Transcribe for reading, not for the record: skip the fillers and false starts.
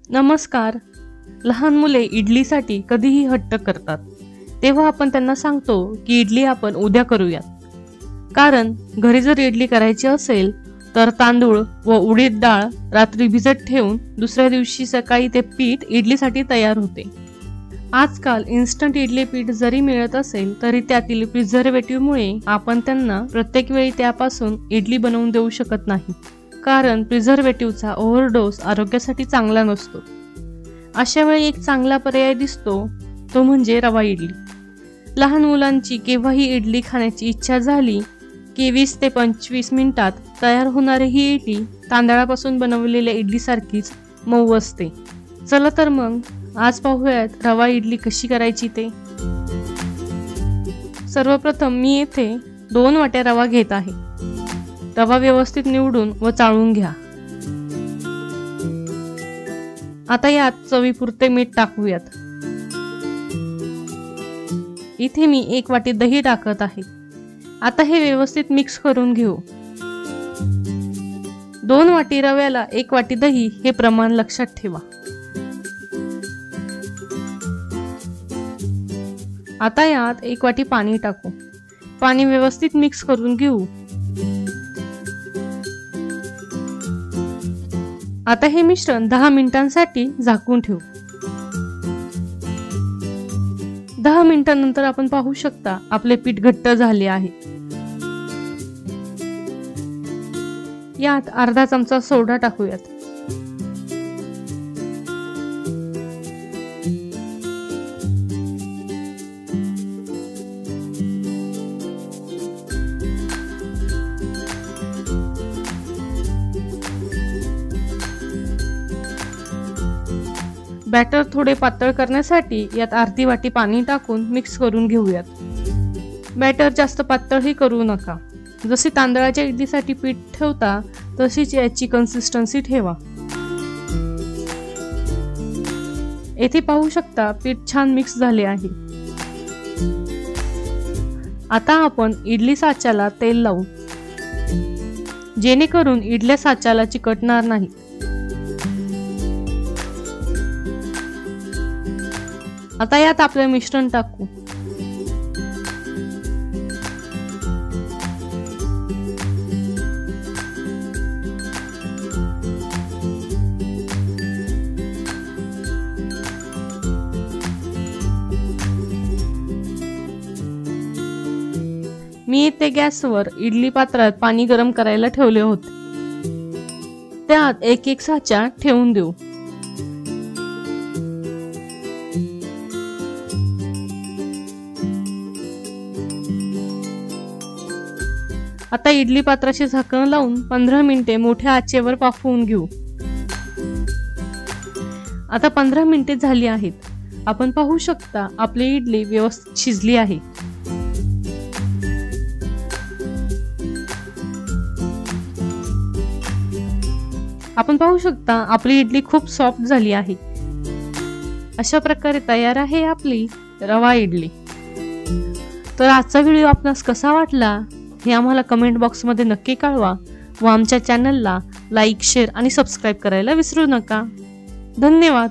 नमस्कार. लहान मुले इडलीसाठी कधीही हट्ट करतात, तेव्हा आपण त्यांना सांगतो की इडली आपण उद्या करूयात. कारण घरी जर इडली करायची असेल तर तांदूळ व उडीद डाळ रात्री भिजत ठेवून दुसऱ्या दिवशी सकाळी ते पीठ इडलीसाठी तयार होते. आजकाल इन्स्टंट इडली पीठ जरी मिळत असेल तरी त्यातील प्रिझर्वेटिव्हमुळे आपण त्यांना प्रत्येक वेळी त्यापासून इडली बनवून देऊ शकत नाही. कारण प्रिझर्वेटिव्हचा ओव्हरडोस आरोग्यासाठी चांगला नसतो. अशा वेळी एक चांगला पर्याय दिसतो तो म्हणजे रवा इडली. लहान मुलांची केव्हाही इडली खाण्याची इच्छा झाली की 20 ते 25 मिनिटात तयार होणारी ही इडली तांदळापासून बनवलेल्या इडलीसारखीच मऊ असते. चला तर मग आज पाहूयात रवा इडली कशी करायची ते. सर्वप्रथम मी येथे 2 वाट्या रवा घेत आहे. रवा व्यवस्थित निवडून व चाळून घ्या. आता यात चवीपुरते मीठ टाकूयात. इथे मी 1 वाटी दही टाकत आहे. आता हे व्यवस्थित मिक्स करून घेऊ. 2 वाटी रव्याला 1 वाटी दही हे प्रमाण लक्षात ठेवा. आता यात 1 वाटी पाणी टाकू. पाणी व्यवस्थित मिक्स करून घेऊ. आता हे मिश्रण 10 मिनिटांसाठी झाकून ठेवू. 10 मिनिटांनंतर आपण पाहू शकता आपले पीठ घट्ट झाले आहे. यात अर्धा चमचा सोडा टाकूयात. बॅटर थोडे पातळ करण्यासाठी यात अर्धी वाटी पाणी टाकून मिक्स करून घेऊयात. बॅटर जास्त पातळही करू नका. जसे तांदळाच्या इडलीसाठी पीठ ठेवता तशीच याची कन्सिस्टन्सी ठेवा. येथे पाहू शकता पीठ छान मिक्स झाले आहे. आता आपण इडली साच्याला तेल लावू जेणेकरून इडल्या साच्याला चिकटणार नाही. आता यात आपले मिश्रण टाकू. मी इथे गॅसवर इडली पात्रात पाणी गरम करायला ठेवले होते. त्यात एक साचा ठेवून देऊ. आता इडली पात्राचे झाकण लावून 15 मिनिटे मोठ्या आचेवर वाफवून घेऊ. आता 15 मिनिटे झाली आहेत. आपण पाहू शकता आपली इडली व्यवस्थित शिजली आहे. आपण पाहू शकता आपली इडली खूप सॉफ्ट झाली आहे. अशा प्रकारे तयार आहे आपली रवा इडली. तर आजचा व्हिडिओ आपणास कसा वाटला हे आम्हाला कमेंट बॉक्समध्ये नक्की कळवा व आमच्या चॅनलला लाईक, शेअर आणि सबस्क्राईब करायला विसरू नका. धन्यवाद.